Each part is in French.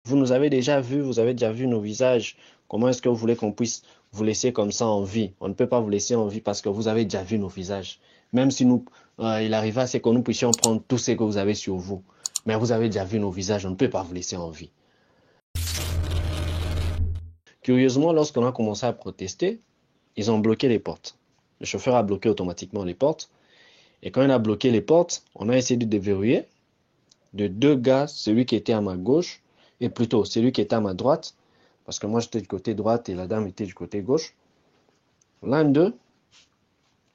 Vous nous avez déjà vus, vous avez déjà vu nos visages. Comment est-ce que vous voulez qu'on puisse vous laisser comme ça en vie? On ne peut pas vous laisser en vie parce que vous avez déjà vu nos visages. Même si il arrivait à ce que nous puissions prendre tout ce que vous avez sur vous. Mais vous avez déjà vu nos visages, on ne peut pas vous laisser en vie. Curieusement, lorsqu'on a commencé à protester, ils ont bloqué les portes. Le chauffeur a bloqué automatiquement les portes. Et quand il a bloqué les portes, on a essayé de déverrouiller. De deux gars, celui qui était à ma gauche, et plutôt celui qui était à ma droite, parce que moi j'étais du côté droite et la dame était du côté gauche. L'un d'eux,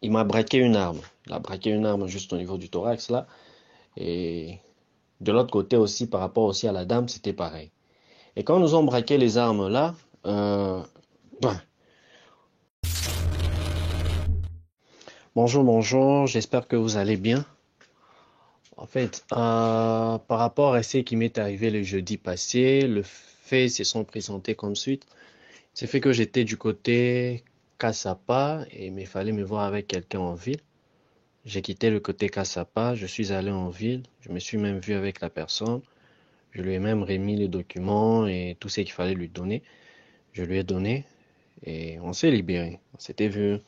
il m'a braqué une arme. Il a braqué une arme juste au niveau du thorax là. Et de l'autre côté aussi, par rapport aussi à la dame, c'était pareil. Et quand nous ont braqué les armes là, ben, bonjour, j'espère que vous allez bien. En fait, par rapport à ce qui m'est arrivé le jeudi passé, le fait se sont présentés comme suite. C'est fait que j'étais du côté Cassapa et il fallait me voir avec quelqu'un en ville. J'ai quitté le côté Cassapa, je suis allé en ville, je me suis même vu avec la personne, je lui ai même remis les documents et tout ce qu'il fallait lui donner. Je lui ai donné et on s'est libéré. On s'était vu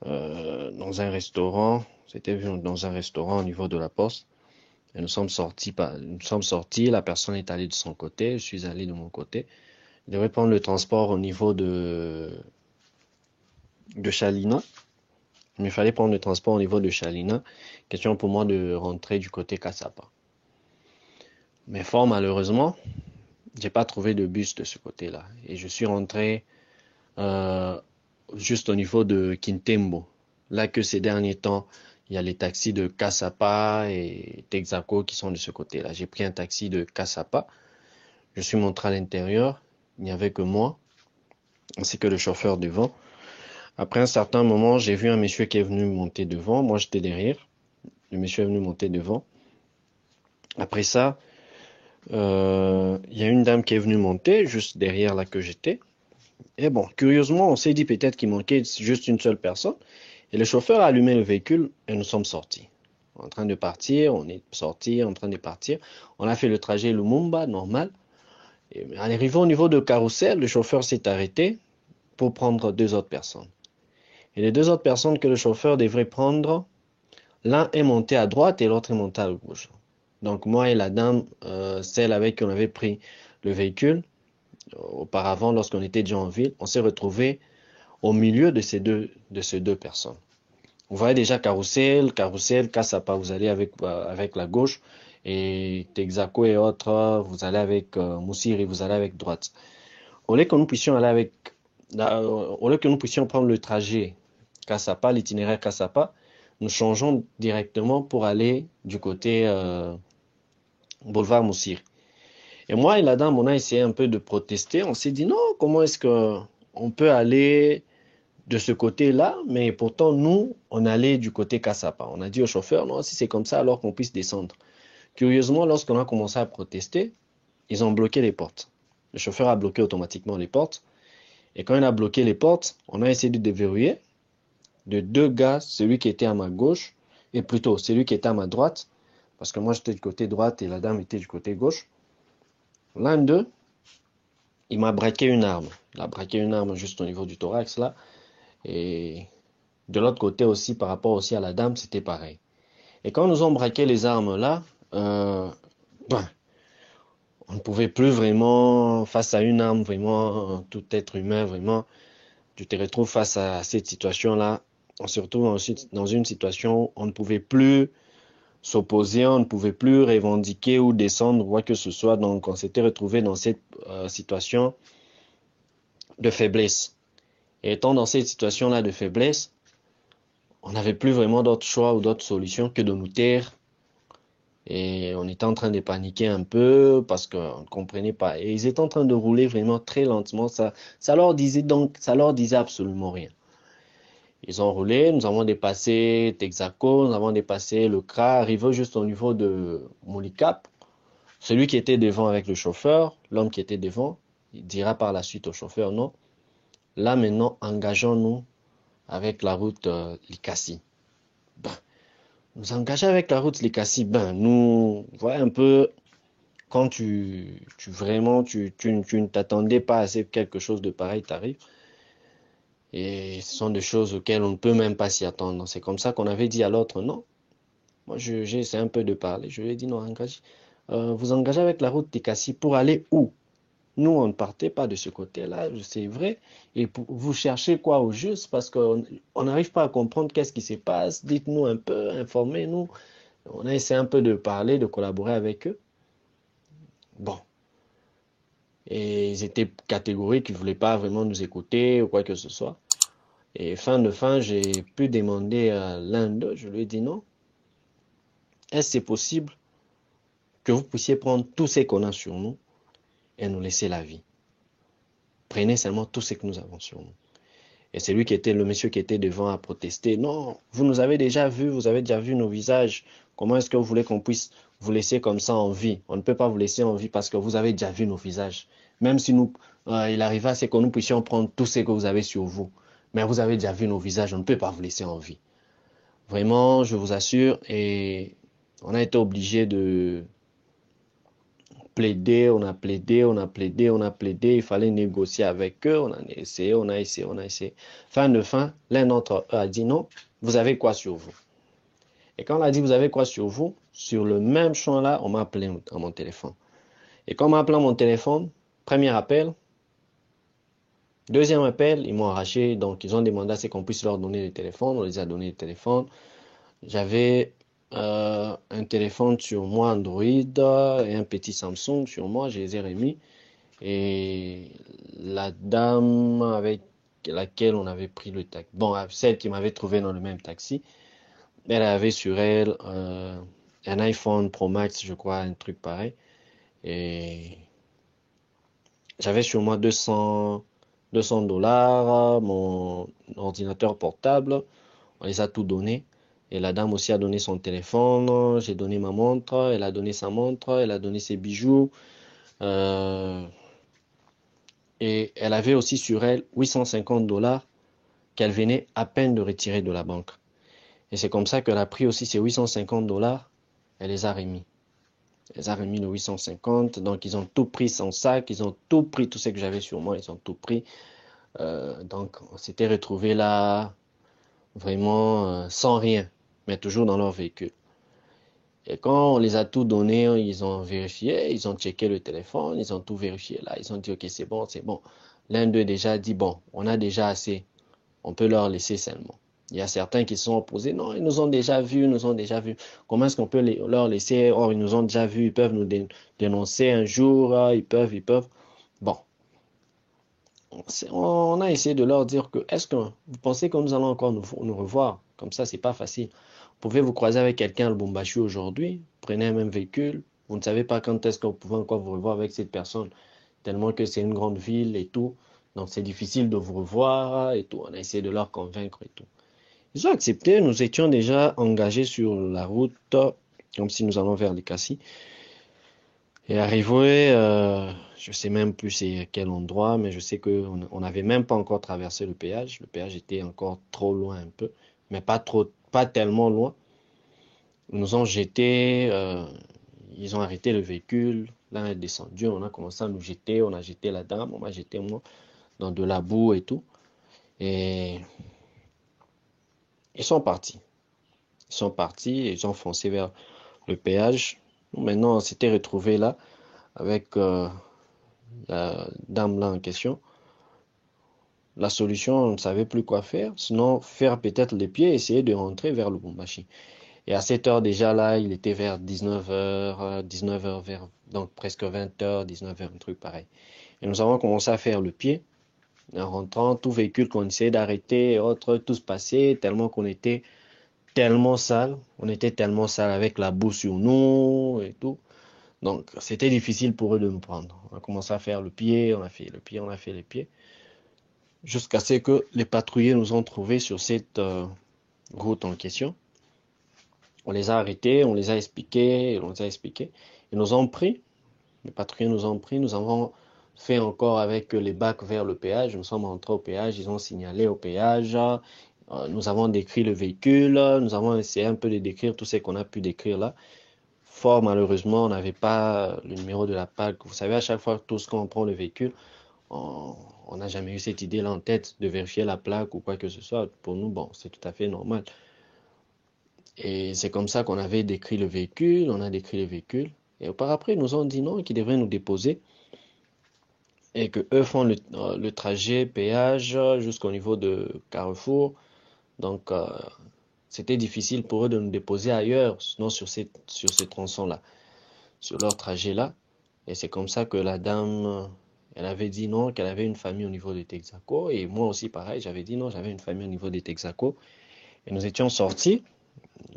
dans un restaurant, on s'était vu dans un restaurant au niveau de la poste. Et nous sommes sortis, la personne est allée de son côté, je suis allé de mon côté. Je devais prendre le transport au niveau de Chalina. Il me fallait prendre le transport au niveau de Chalina. Question pour moi de rentrer du côté Cassapa. Mais fort malheureusement, j'ai pas trouvé de bus de ce côté-là. Et je suis rentré euh, juste au niveau de Kintembo. Là que ces derniers temps, il y a les taxis de Cassapa et Texaco qui sont de ce côté-là. J'ai pris un taxi de Cassapa. Je suis montré à l'intérieur. Il n'y avait que moi, ainsi que le chauffeur devant. Après un certain moment, j'ai vu un monsieur qui est venu monter devant. Moi, j'étais derrière. Le monsieur est venu monter devant. Après ça, il y a une dame qui est venue monter juste derrière là que j'étais. Et bon, curieusement, on s'est dit peut-être qu'il manquait juste une seule personne. Et le chauffeur a allumé le véhicule et nous sommes sortis. En train de partir, on est sorti, en train de partir. On a fait le trajet Lumumba, normal. Et en arrivant au niveau de Carrousel, le chauffeur s'est arrêté pour prendre deux autres personnes. Et les deux autres personnes que le chauffeur devrait prendre, l'un est monté à droite et l'autre est monté à gauche. Donc moi et la dame, celle avec qui on avait pris le véhicule, auparavant lorsqu'on était déjà en ville, on s'est retrouvé au milieu de ces deux personnes. Vous voyez déjà Carrousel, Cassapa, vous allez avec la gauche, et Texaco et autres, vous allez avec Moussiri, vous allez avec droite. Au lieu que nous puissions aller avec, au lieu que nous puissions prendre le trajet Cassapa, l'itinéraire Cassapa, nous changeons directement pour aller du côté boulevard Moussiri. Et moi et la dame, on a essayé un peu de protester. On s'est dit non, comment est-ce que on peut aller de ce côté-là, mais pourtant nous, on allait du côté Cassapa. On a dit au chauffeur, non, si c'est comme ça, alors qu'on puisse descendre. Curieusement, lorsqu'on a commencé à protester, ils ont bloqué les portes. Le chauffeur a bloqué automatiquement les portes. Et quand il a bloqué les portes, on a essayé de déverrouiller. De deux gars, celui qui était à ma gauche, et plutôt celui qui était à ma droite, parce que moi j'étais du côté droite et la dame était du côté gauche. L'un d'eux, il m'a braqué une arme. Il a braqué une arme juste au niveau du thorax là. Et de l'autre côté aussi, par rapport aussi à la dame, c'était pareil. Et quand nous ont braqué les armes là, euh, ben, on ne pouvait plus vraiment, face à une arme, vraiment, tout être humain, vraiment, tu te retrouves face à cette situation-là. On se retrouve ensuite dans une situation où on ne pouvait plus s'opposer, on ne pouvait plus revendiquer ou descendre, quoi que ce soit. Donc, on s'était retrouvé dans cette situation de faiblesse. Et étant dans cette situation-là de faiblesse, on n'avait plus vraiment d'autre choix ou d'autre solution que de nous taire. Et on était en train de paniquer un peu parce qu'on ne comprenait pas. Et ils étaient en train de rouler vraiment très lentement. Ça leur disait absolument rien. Ils ont roulé, nous avons dépassé Texaco, nous avons dépassé le CRA, arrivé juste au niveau de Moulikap. Celui qui était devant avec le chauffeur, l'homme qui était devant, il dira par la suite au chauffeur, non, là maintenant, engageons-nous avec la route Likassi. Ben, nous engager avec la route Likassi, ben, nous, voilà un peu, Quand vraiment, tu ne t'attendais pas à ce que quelque chose de pareil t'arrive. Et ce sont des choses auxquelles on ne peut même pas s'y attendre. C'est comme ça qu'on avait dit à l'autre, non. Moi, j'ai essayé un peu de parler. Je lui ai dit, non, vous engagez avec la route Tikassi pour aller où? Nous, on ne partait pas de ce côté-là, c'est vrai. Et vous cherchez quoi au juste? Parce qu'on n'arrive pas à comprendre qu'est-ce qui se passe. Dites-nous un peu, informez-nous. On a essayé un peu de parler, de collaborer avec eux. Bon. Et ils étaient catégoriques, ils ne voulaient pas vraiment nous écouter ou quoi que ce soit. Et fin de fin, j'ai pu demander à l'un d'eux, je lui ai dit non. Est-ce que c'est possible que vous puissiez prendre tout ce qu'on a sur nous et nous laisser la vie? Prenez seulement tout ce que nous avons sur nous. Et c'est lui qui était, le monsieur qui était devant à protester. Non, vous nous avez déjà vus, vous avez déjà vu nos visages. Comment est-ce que vous voulez qu'on puisse vous laisser comme ça en vie? On ne peut pas vous laisser en vie parce que vous avez déjà vu nos visages. Même si il arriva, c'est que nous puissions prendre tout ce que vous avez sur vous. Mais vous avez déjà vu nos visages, on ne peut pas vous laisser en vie. Vraiment, je vous assure, et on a été obligé de plaider, on a plaidé, on a plaidé, on a plaidé, il fallait négocier avec eux, on a essayé, on a essayé, on a essayé. Fin de fin, l'un d'entre eux a dit non, vous avez quoi sur vous? Et quand on a dit vous avez quoi sur vous, sur le même champ-là, on m'a appelé à mon téléphone. Et quand on m'a appelé à mon téléphone, premier appel, deuxième appel, ils m'ont arraché, donc ils ont demandé à ce qu'on puisse leur donner le téléphone, on les a donné le téléphone. J'avais un téléphone sur moi Android et un petit Samsung sur moi, je les ai remis. Et la dame avec laquelle on avait pris le taxi, bon, celle qui m'avait trouvé dans le même taxi, elle avait sur elle un iPhone Pro Max, je crois, un truc pareil. Et j'avais sur moi 200 dollars, mon ordinateur portable, on les a tout donné. Et la dame aussi a donné son téléphone, j'ai donné ma montre, elle a donné sa montre, elle a donné ses bijoux. Euh, et elle avait aussi sur elle 850 dollars qu'elle venait à peine de retirer de la banque. Et c'est comme ça qu'elle a pris aussi ces 850 dollars, elle les a remis. Elle les a remis le 850, donc ils ont tout pris son sac, ils ont tout pris, tout ce que j'avais sur moi, ils ont tout pris. Donc on s'était retrouvés là vraiment sans rien, mais toujours dans leur véhicule. Et quand on les a tout donné, ils ont vérifié, ils ont checké le téléphone, ils ont tout vérifié là, ils ont dit ok c'est bon, c'est bon. L'un d'eux déjà dit bon, on a déjà assez, on peut leur laisser seulement. Il y a certains qui se sont opposés, non, ils nous ont déjà vus, ils nous ont déjà vus. Comment est-ce qu'on peut leur laisser, oh ils nous ont déjà vus, ils peuvent nous dénoncer un jour, ils peuvent. Bon, on a essayé de leur dire que, est-ce que vous pensez que nous allons encore nous revoir? Comme ça, c'est pas facile. Vous pouvez vous croiser avec quelqu'un à Lubumbashi aujourd'hui, prenez un même véhicule, vous ne savez pas quand est-ce que vous pouvez encore vous revoir avec cette personne, tellement que c'est une grande ville et tout. Donc c'est difficile de vous revoir et tout. On a essayé de leur convaincre et tout. Ils ont accepté, nous étions déjà engagés sur la route, comme si nous allons vers les Cassis. Et arrivé, je sais même plus c'est quel endroit, mais je sais qu'on n'avait même pas encore traversé le péage. Le péage était encore trop loin un peu, mais pas trop, pas tellement loin. Ils nous ont jetés, ils ont arrêté le véhicule. Là, on est descendu, on a commencé à nous jeter, on a jeté la dame, on m'a jeté moi dans de la boue et tout. Et ils sont partis. Ils sont partis et ils ont foncé vers le péage. Maintenant, on s'était retrouvés là avec la dame là en question. La solution, on ne savait plus quoi faire, sinon faire peut-être les pieds et essayer de rentrer vers le Lubumbashi. Et à cette heure déjà là, il était vers 19h, 19h, donc presque 20h, 19h, un truc pareil. Et nous avons commencé à faire le pied, en rentrant, tout véhicule qu'on essayait d'arrêter et autres, tout se passait, tellement qu'on était tellement sale, on était tellement sale avec la boue sur nous et tout. Donc c'était difficile pour eux de nous prendre. On a commencé à faire le pied, on a fait le pied, on a fait les pieds. Jusqu'à ce que les patrouilleurs nous ont trouvés sur cette route en question. On les a arrêtés, on les a expliqués, on les a expliqués. Ils nous ont pris, les patrouilleurs nous ont pris, nous avons fait encore avec les bacs vers le péage, nous sommes entrés au péage, ils ont signalé au péage, nous avons décrit le véhicule, nous avons essayé un peu de décrire tout ce qu'on a pu décrire là. fort malheureusement, on n'avait pas le numéro de la plaque. Vous savez, à chaque fois, tous quand on prend le véhicule, on n'a jamais eu cette idée-là en tête de vérifier la plaque ou quoi que ce soit. Pour nous, bon, c'est tout à fait normal. Et c'est comme ça qu'on avait décrit le véhicule, on a décrit le véhicule. Et par après, ils nous ont dit non, qu'ils devraient nous déposer et que eux font le trajet péage jusqu'au niveau de Carrefour. Donc, c'était difficile pour eux de nous déposer ailleurs, sinon sur ces tronçons-là, sur leur trajet-là. Et c'est comme ça que la dame, elle avait dit non, qu'elle avait une famille au niveau de Texaco. Et moi aussi, pareil, j'avais dit non, j'avais une famille au niveau de Texaco. Et nous étions sortis,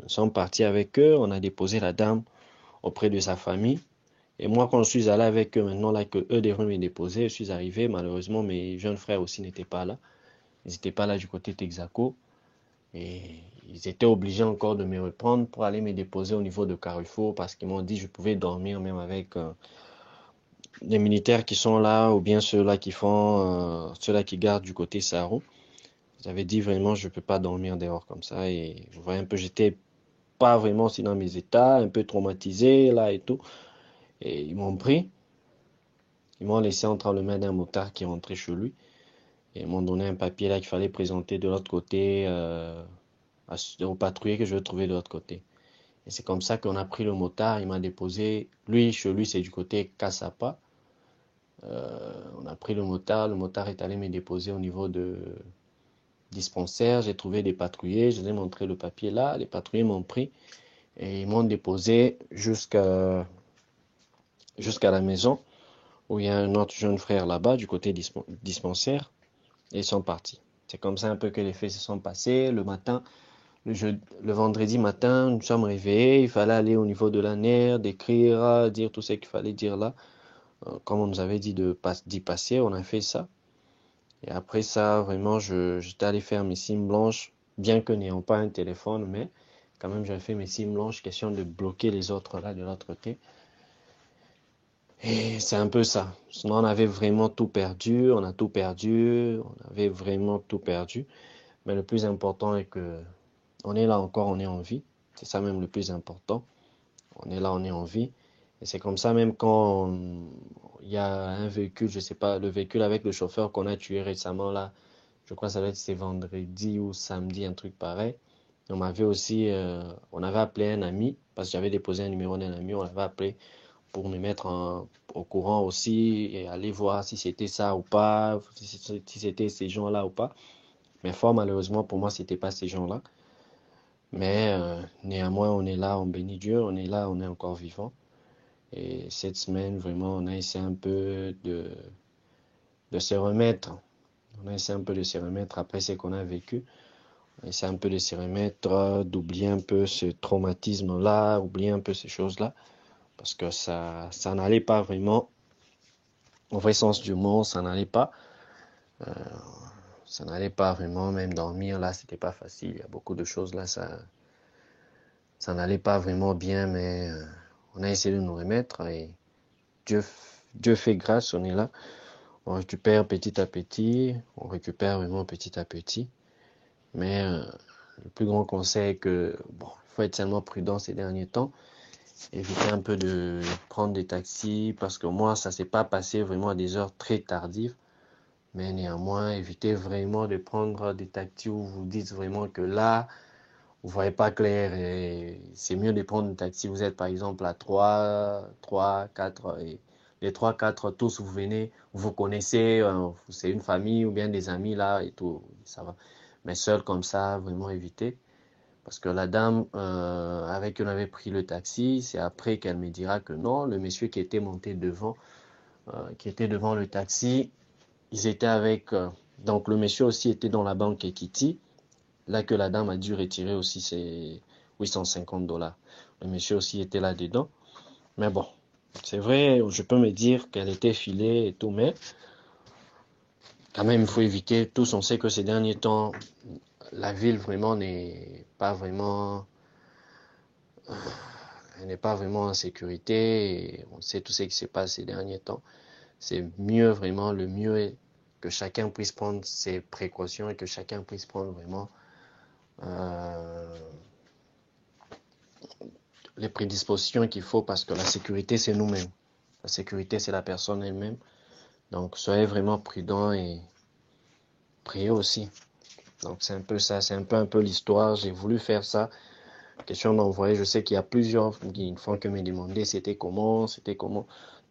nous sommes partis avec eux, on a déposé la dame auprès de sa famille. Et moi, quand je suis allé avec eux, maintenant là que eux devraient me déposer, je suis arrivé. Malheureusement, mes jeunes frères aussi n'étaient pas là. Ils n'étaient pas là du côté Texaco. Et ils étaient obligés encore de me reprendre pour aller me déposer au niveau de Carrefour parce qu'ils m'ont dit que je pouvais dormir même avec les militaires qui sont là ou bien ceux-là qui font, ceux-là qui gardent du côté Saro. J'avais dit vraiment je ne peux pas dormir dehors comme ça et vous voyez un peu j'étais pas vraiment aussi dans mes états, un peu traumatisé là et tout. Et ils m'ont pris, ils m'ont laissé entre les mains d'un motard qui est rentré chez lui et ils m'ont donné un papier là qu'il fallait présenter de l'autre côté au patrouiller que je vais trouver de l'autre côté. Et c'est comme ça qu'on a pris le motard, il m'a déposé, lui chez lui c'est du côté Kassapa. On a pris le motard est allé me déposer au niveau de dispensaire, j'ai trouvé des patrouillers, je les ai montré le papier là, les patrouillers m'ont pris et ils m'ont déposé jusqu'à la maison où il y a un autre jeune frère là-bas du côté dispensaire et ils sont partis. C'est comme ça un peu que les faits se sont passés. Le matin, le vendredi matin, nous sommes réveillés, il fallait aller au niveau de la NER, d'écrire, dire tout ce qu'il fallait dire là. Comme on nous avait dit d'y passer, on a fait ça. Et après ça, vraiment, j'étais allé faire mes signes blanches, bien que n'ayant pas un téléphone, mais quand même, j'avais fait mes signes blanches, question de bloquer les autres là de l'autre côté. Et c'est un peu ça. Sinon, on avait vraiment tout perdu, on a tout perdu, on avait vraiment tout perdu. Mais le plus important est que on est là encore, on est en vie. C'est ça même le plus important. On est là, on est en vie. Et c'est comme ça même quand il y a un véhicule, je sais pas, le véhicule avec le chauffeur qu'on a tué récemment là, je crois que ça va être c'est vendredi ou samedi, un truc pareil. On m'avait aussi, on avait appelé un ami, parce que j'avais déposé un numéro d'un ami, on l'avait appelé pour me mettre au courant aussi et aller voir si c'était ça ou pas, si c'était ces gens-là ou pas. Mais fort malheureusement pour moi, c'était pas ces gens-là. Mais néanmoins, on est là, on bénit Dieu, on est là, on est encore vivant. Et cette semaine, vraiment, on a essayé un peu de se remettre. On a essayé un peu de se remettre après ce qu'on a vécu. On a essayé un peu de se remettre, d'oublier un peu ce traumatisme-là, oublier un peu ces choses-là. Parce que ça n'allait pas vraiment. Au vrai sens du mot, ça n'allait pas. Euh, Ça n'allait pas vraiment, même dormir là, c'était pas facile. Il y a beaucoup de choses là, ça n'allait pas vraiment bien, mais on a essayé de nous remettre et Dieu, Dieu fait grâce, on est là. On récupère petit à petit, on récupère vraiment petit à petit. Mais le plus grand conseil est que, bon, il faut être tellement prudent ces derniers temps. Éviter un peu de prendre des taxis parce que moi, ça s'est pas passé vraiment à des heures très tardives. Mais néanmoins, évitez vraiment de prendre des taxis où vous dites vraiment que là, vous voyez pas clair et c'est mieux de prendre un taxi. Vous êtes par exemple à 4 et les 3, 4 tous vous venez, vous connaissez, c'est une famille ou bien des amis là et tout, ça va. Mais seul comme ça, vraiment éviter. Parce que la dame avec qui on avait pris le taxi, c'est après qu'elle me dira que non, le monsieur qui était monté devant, qui était devant le taxi, ils étaient avec, donc le monsieur aussi était dans la banque Equity. Là que la dame a dû retirer aussi ses 850 $. Le monsieur aussi était là-dedans. Mais bon, c'est vrai, je peux me dire qu'elle était filée et tout, mais quand même, il faut éviter. Tous, on sait que ces derniers temps, la ville vraiment n'est pas vraiment, elle n'est pas vraiment en sécurité. Et on sait tout ce qui se passe ces derniers temps. C'est mieux vraiment, le mieux est que chacun puisse prendre ses précautions et que chacun puisse prendre vraiment euh, les prédispositions qu'il faut parce que la sécurité, c'est nous-mêmes. La sécurité, c'est la personne elle-même. Donc, soyez vraiment prudents et priez aussi. Donc, c'est un peu ça, c'est un peu l'histoire. J'ai voulu faire ça. Question d'envoyer, je sais qu'il y a plusieurs qui une fois que me demandaient c'était comment.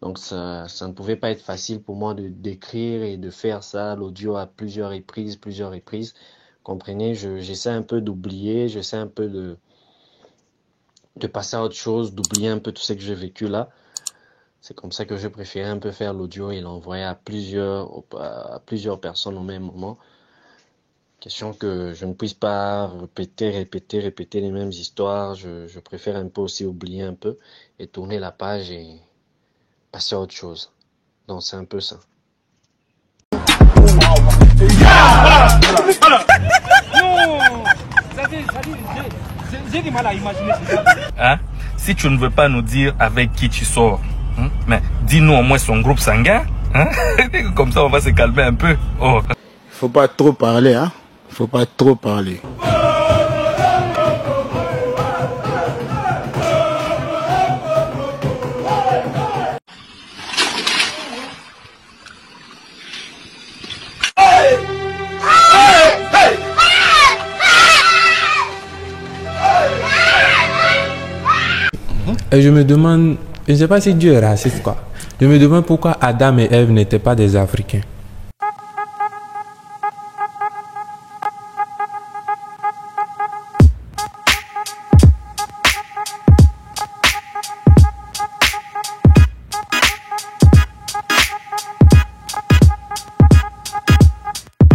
Donc, ça ne pouvait pas être facile pour moi de d'écrire et de faire ça, l'audio à plusieurs reprises. Comprenez, j'essaie un peu d'oublier, j'essaie un peu de passer à autre chose, d'oublier un peu tout ce que j'ai vécu là. C'est comme ça que je préférais un peu faire l'audio et l'envoyer à plusieurs personnes au même moment. Question que je ne puisse pas répéter les mêmes histoires. Je préfère un peu aussi oublier un peu et tourner la page et passer à autre chose. Donc c'est un peu ça. J'ai du mal à imaginer ça. Hein? Si tu ne veux pas nous dire avec qui tu sors, hein? Mais dis-nous au moins son groupe sanguin. Hein? Comme ça, on va se calmer un peu. Oh. Faut pas trop parler, hein? Faut pas trop parler. Et je me demande, je ne sais pas si Dieu est raciste quoi. Je me demande pourquoi Adam et Ève n'étaient pas des Africains.